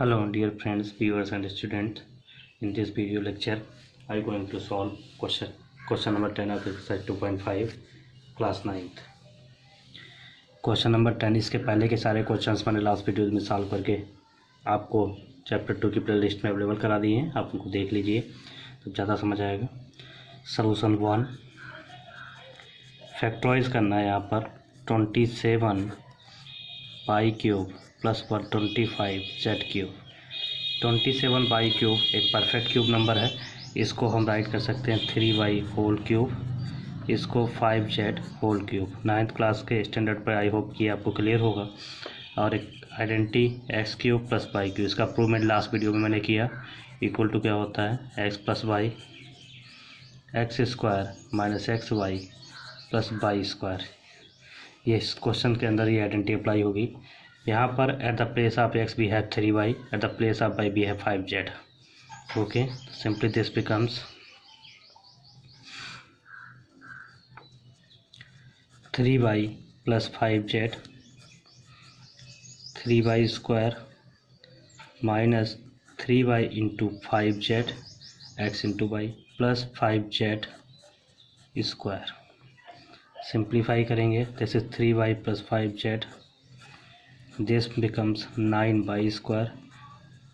Hello dear friends, viewers and students. In this video lecture, I am going to solve question number 10 of exercise 2.5 class 9th. Question number 10 इसके पहले के सारे questions मैंने last video में solve करके आपको chapter 2 की play list में अवेलेबल करा दिए हैं। आप उनको देख लीजिए तो ज़्यादा समझ आएगा। सॉल्यूशन 1, फैक्टराइज करना है यहाँ पर 27 पाई क्यूब प्लस 125 जेड क्यूब। 27 पाई क्यूब एक परफेक्ट क्यूब नंबर है, इसको हम राइट कर सकते हैं 3y होल क्यूब, इसको 5z whole cube. 9th class के स्टैंडर्ड पर आई होप कि आपको क्लियर होगा। और एक identity x cube plus y cube, इसका प्रूवमेंट लास्ट वीडियो में मैंने किया। इक्वल टू क्या होता है x plus y, x square minus x y plus y square. ये इस क्वेश्चन के अंदर ये आइडेंटिटी अप्लाई होगी। यहाँ पर at the place of x we have 3y, at the place of y we have 5z। Okay, simply this becomes 3y plus 5z, 3y square minus 3y into 5z x into y plus 5z square. Simplify करेंगे, this is 3y plus 5z, this becomes 9y square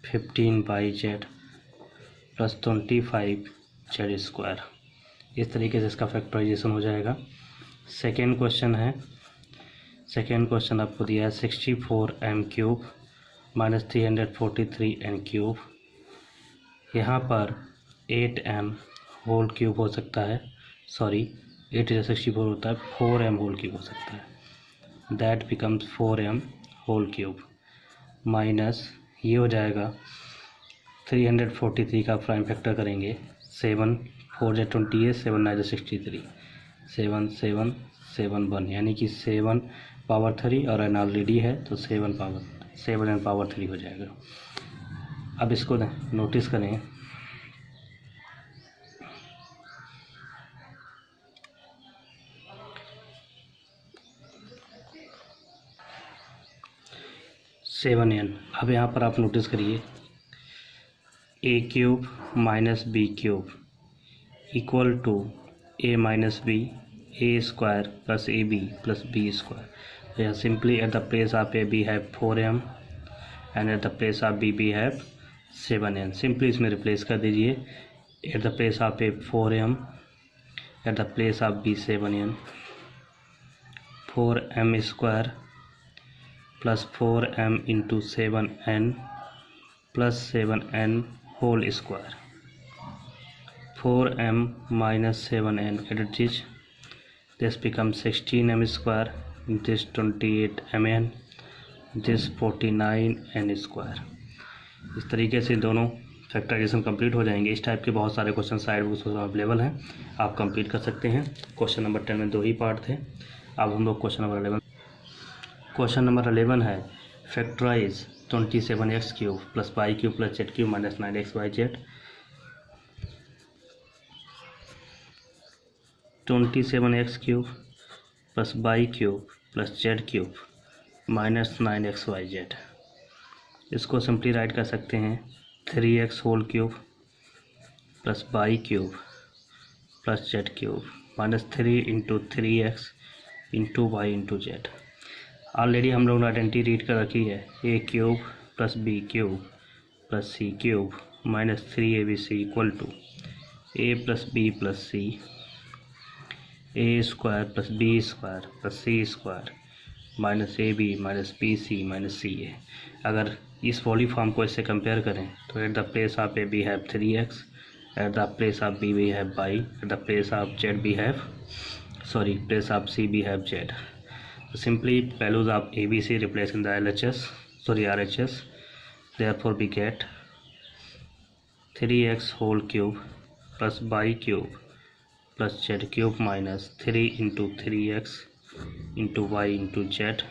15y plus 25z square. इस तरीके से इसका factorisation हो जाएगा। Second question है, second question आपको दिया है 64m cube minus 343n cube. यहाँ पर 8m होल क्यूब हो सकता है, सॉरी 8 या 64 होता है, 4m होल क्यूब हो सकता है। That becomes 4m whole cube minus ये हो जाएगा 343 का प्राइम फैक्टर करेंगे 7 4 या 28, 7 9 63, 7 7 7 1, यानी कि 7 पावर 3 और एन ऑलरेडी है तो 7 एन पावर 3 हो जाएगा। अब इसको नोटिस करें, सेवन एन। अब यहाँ पर आप नोटिस करिए a cube minus b cube equal to a minus b, a square plus a b plus b square. तो यहाँ simply at the place of a we have 4m and at the place of b we have 7n। Simply इसमें replace कर दीजिए, at the place of a 4m, at the place of b 7n, 4m square plus 4m into 7n plus 7n whole square, 4m minus 7n it is, this becomes 16m square, this 28mn, this 49n square। इस तरीके से दोनों factorisation complete हो जाएंगे। इस type के बहुत सारे क्वेश्चन साइड बुक्स में अवेलेबल हैं, आप कंप्लीट कर सकते हैं। क्वेश्चन नंबर 10 में 2 ही पार्ट थे। अब हम लोग क्वेश्चन नंबर 11 है factorise 27x cube plus y cube plus z cube minus 9xyz। 27x cube plus y cube plus z cube minus 9xyz। इसको सिंपली राइट कर सकते हैं 3x whole cube plus y cube plus z cube minus 3 into 3x into y into z. Already हम लोगों ने identity read कर रखी है, a cube plus b cube plus c cube minus 3abc equal to A plus b plus c, a square plus b square plus c square minus a b minus b c minus c a. अगर इस volume form को इससे compare करें तो at the place of a we have 3x, at the place of b we have y, at the place of z we have place of c we have z. Simply values of ABC replace in the RHS. Therefore we get 3x whole cube plus y cube plus z cube minus 3 into 3x into y into z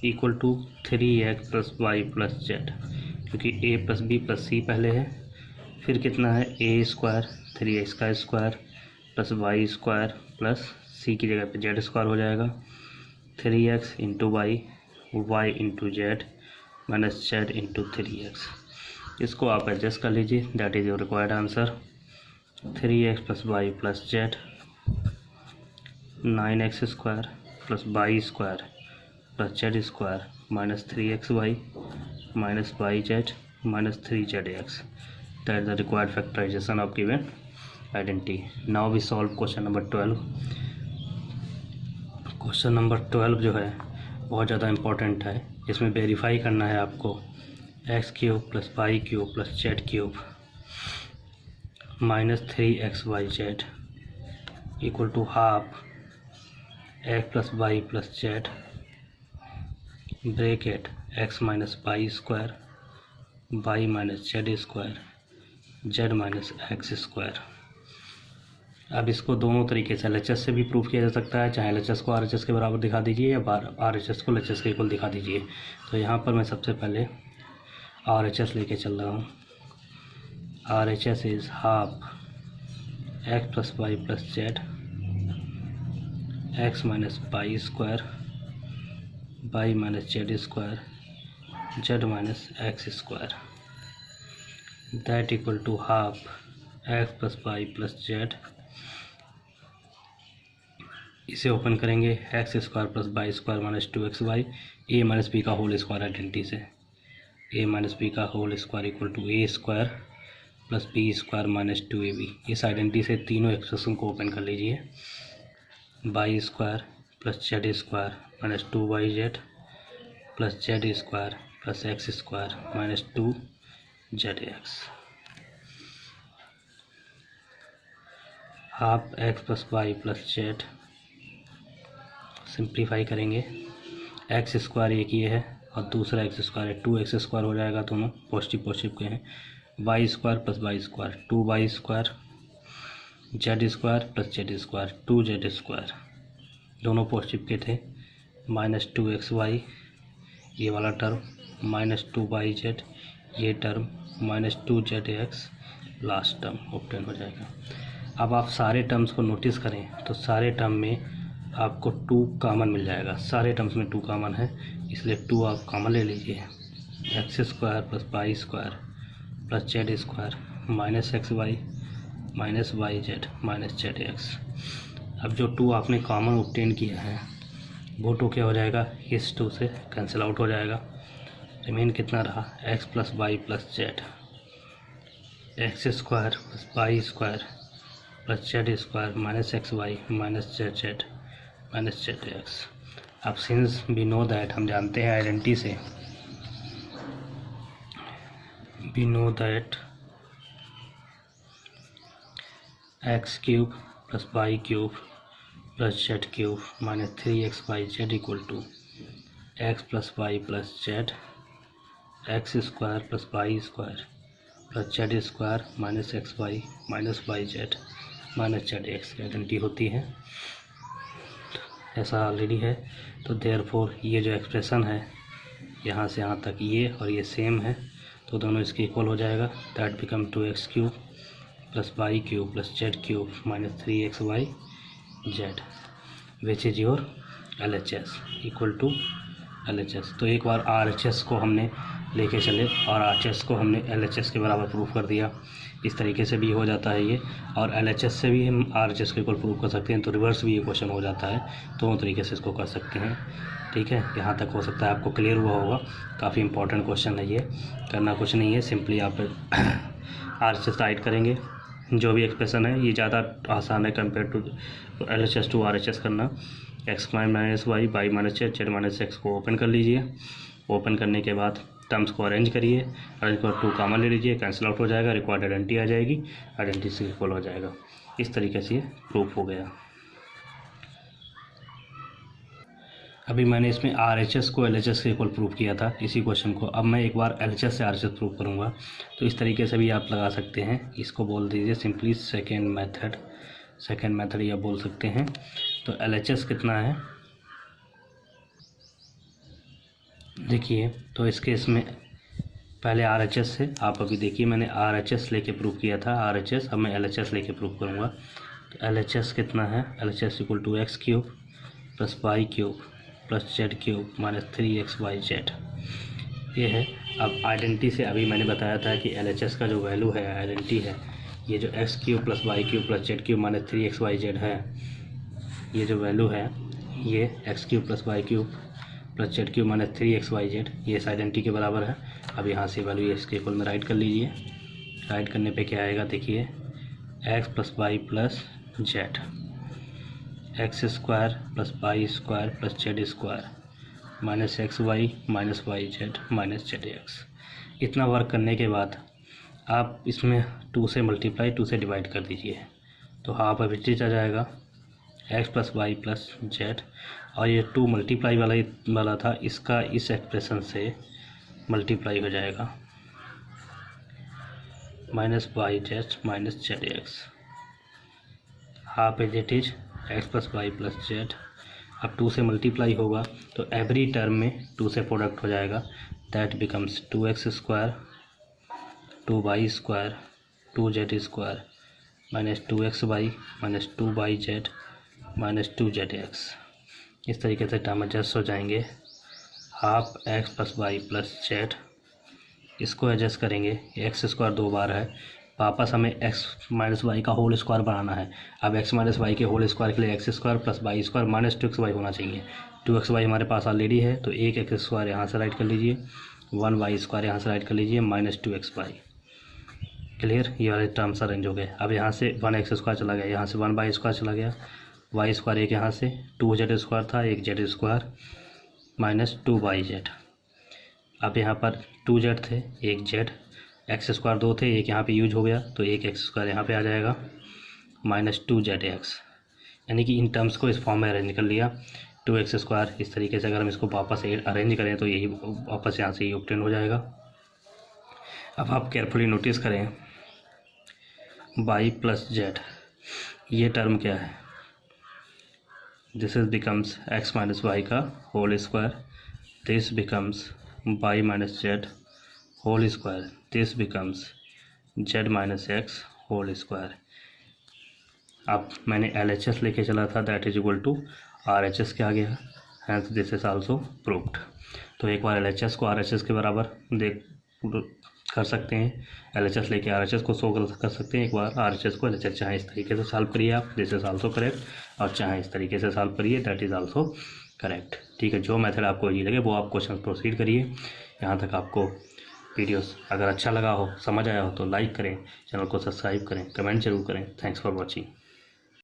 equal to 3x plus y plus z, क्योंकि a plus b plus c पहले है, फिर कितना है a square 3x का square plus y square plus c की जगह पे z स्क्वायर हो जाएगा, 3x into y, y into z minus z into 3x। इसको आप एडजस्ट कर लीजिए, that is your required answer. 3x plus y plus z 9x square plus y square plus z square minus 3xy minus y z minus 3zx। That is the required factorization of given identity. Now we solve question number 12। Question number 12 जो है बहुत ज़्यादा important है। इसमें verify करना है आपको x cube plus y cube plus z cube minus 3xyz equal to half x plus y plus z bracket x minus y square y minus z square z minus x square. अब इसको दोनों तरीके से LHS से भी proof किया जा सकता है, चाहे LHS को RHS के बराबर दिखा दीजिए या RHS को LHS के इक्वल दिखा दीजिए। तो यहाँ पर मैं सबसे पहले RHS लेके चल रहा हूँ। RHS is half x plus y plus z x minus y square y minus z square z minus x square that equal to half x plus y plus z. इसे ओपन करेंगे x square plus y square minus 2xy a minus b का whole square identity से a minus b का whole square equal to a square plus b square minus 2ab। इस identity से तीनों expression को open कर लीजिए। Y square plus z square minus 2yz plus z square plus x square minus 2zx। Half x plus y plus z simplify करेंगे। X square एक ये है और दूसरा एक्स स्क्वायर है, 2x स्क्वायर हो जाएगा, दोनों पॉजिटिव पॉजिटिव के हैं। Y square plus y square 2y square z square plus z square 2z square, दोनों पॉजिटिव के थे। माइनस 2xy ये वाला टर्म माइनस 2yz ये term minus 2zx last term obtain हो जाएगा। अब आप सारे टर्म्स को नोटिस करें तो सारे टर्म में आपको 2 कॉमन मिल जाएगा। सारे टर्म्स में 2 कॉमन है, इसलिए 2 आप कॉमन ले लीजिए। X square plus y square plus z square minus XY minus YZ minus ZX। अब जो 2 आपने कॉमन ऑब्टेन किया है वो 2 क्या हो जाएगा, इस 2 से कैंसिल आउट हो जाएगा। रिमेन कितना रहा, x plus y plus z x square plus y square plus z square minus XY minus ZZ minus ZX। अब सिंस वी नो दैट, हम जानते हैं आइडेंटिटी से, we know that x cube plus y cube plus z cube minus 3xyz equal to x plus y plus z x square plus y square plus z square minus XY minus YZ minus ZX identity होती है। ऐसा already है, तो therefore ये जो expression है यहाँ से यहाँ तक ये और ये सेम है, तो दोनों इसके इक्वल हो जाएगा। That become 2x cube plus y cube plus z cube minus 3xyz which is your LHS equal to LHS। तो एक बार RHS को हमने लेके चले और RHS को हमने LHS के बराबर प्रूफ कर दिया। इस तरीके से भी हो जाता है ये, और LHS से भी हम RHS के इक्वल प्रूफ कर सकते हैं। तो रिवर्स भी ये क्वेश्चन हो जाता है, दोनों तरीके से इसको कर सकते हैं। ठीक है, यहाँ तक हो सकता है आपको क्लियर हुआ होगा। काफ़ी इंपॉर्टेंट क्वेश्चन है ये, करना कुछ नहीं है, सिंपली आप RHS राइट करेंगे। जो भी एक्सप्रेशन है ये ज़्यादा आसान है compare to LHS to RHS करना। X minus y y minus z minus x को ओपन कर लीजिए। ओपन करने के बाद टर्म्स को अरेंज करिए, अरेंज कर 2 कॉमन ले लीजिए, कैंसिल आउट हो जाएगा, रिक्वायर्ड आइडेंटिटी आ जाएगी, आइडेंटिटी से इक्वल हो जाएगा। इस तरीके से ये प्रूफ हो गया। अभी मैंने इसमें RHS को LHS के इक्वल प्रूफ किया था इसी क्वेश्चन को। अब मैं एक बार LHS से RHS प्रूफ करूँगा, तो इस तरीके से भी आप लगा सकते हैं। इसको बोल दीजिए सिंपली सेकेंड मेथड या बोल सकते हैं। तो LHS कितना है देखिए, तो इस केस में पहले RHS से आप अभी देखिए, मैंने RHS लेके प्रूफ किया था RHS, अब मैं LHS लेके प्रूफ करूँगा। तो LHS कितना है, LHS equal to x cube plus y cube plus z cube minus 3xyz। ये है। अब आइडेंटिटी से अभी मैंने बताया था कि LHS का जो वैल्यू है, आइडेंटिटी है, ये जो x cube plus y cube plus z cube minus 3xyz है, ये जो वैल्यू है ये x cube plus y cube plus z cube minus 3xyz, ये इस आइडेंटिटी के बराबर है। अब यहाँ से वैल्यू इसके इक्वल में राइट कर लीजिए। राइट करने पे क्या आएगा देखिए, x plus y plus z, x square plus y square plus z square minus x y minus y z minus z x. इतना वर्क करने के बाद आप इसमें 2 से मल्टीप्लाई 2 से डिवाइड कर दीजिए तो हाफ एवरेज आ जाएगा x plus y plus z, और ये 2 मल्टीप्लाई वाला था, इसका इस एक्सप्रेशन से मल्टीप्लाई हो जाएगा minus y z minus z x. Half as it is x plus y plus z. अब 2 से मल्टीप्लाई होगा तो एवरी टर्म में 2 से प्रोडक्ट हो जाएगा, that becomes 2x square 2y square 2z square minus 2xy minus 2yz minus 2zx। इस तरीके से टर्म एडजस्ट हो जाएंगे। Half x plus y plus z, इसको एडजस्ट करेंगे, एक्स स्क्वायर 2 बार है, वापस हमें एक्स माइनस वाई का होल स्क्वायर बनाना है। अब एक्स माइनस वाई के होल स्क्वायर के लिए x square plus y square minus 2xy होना चाहिए। 2xy हमारे पास ऑलरेडी है तो एक एक्स स्क्वायर यहाँ से राइट कर लीजिए, 1y स्क्वायर यहाँ से राइट कर लीजिए माइनस 2xy। क्लियर, ये वाले टर्म्स अरेंज हो गए। अब यहाँ से 1x स्क्वायर चला गया, यहाँ से 1y स्क्वायर चला गया, वाई स्क्वायर एक यहाँ से 2z स्क्वायर था, एक जेड स्क्वायर माइनस 2yz। अब यहाँ पर 2z थे, एक जेड, एक्स स्क्वायर 2 थे, एक यहाँ पे यूज हो गया तो एक एक्स स्क्वायर यहाँ पे आ जाएगा माइनस 2zx। यानी कि इन टर्म्स को इस फॉर्म में अरेंज कर लिया। 2x स्क्वायर इस तरीके से अगर हम इसको वापस अरेंज करें तो यही वापस यहाँ से ही ऑब्टेन हो जाएगा। अब आप केयरफुली नोटिस करें, y प्लस जेड, ये टर्म क्या है, this is becomes x minus y का whole square, this becomes y minus z whole square, this becomes z minus x whole square. अब मैंने LHS लेके चला था, that is equal to RHS के आ गया, hence this is also proved. तो एक बार LHS को RHS के बराबर देख कर सकते हैं, LHS लेके RHS को शो कर सकते हैं, एक बार RHS को LHS चाहे इस तरीके से सॉल्व करिए आप, दिस इज आल्सो करेक्ट, और चाहे इस तरीके से सॉल्व करिए, दैट इज आल्सो करेक्ट। ठीक है, जो मेथड आपको इजी लगे वो आप क्वेश्चन प्रोसीड करिए। यहाँ तक आपको वीडियोस अगर अच्छा लगा हो, समझ आया हो तो लाइक करें, चैनल को सब्सक्राइब करें, कमेंट जरूर करें। Thanks for watching.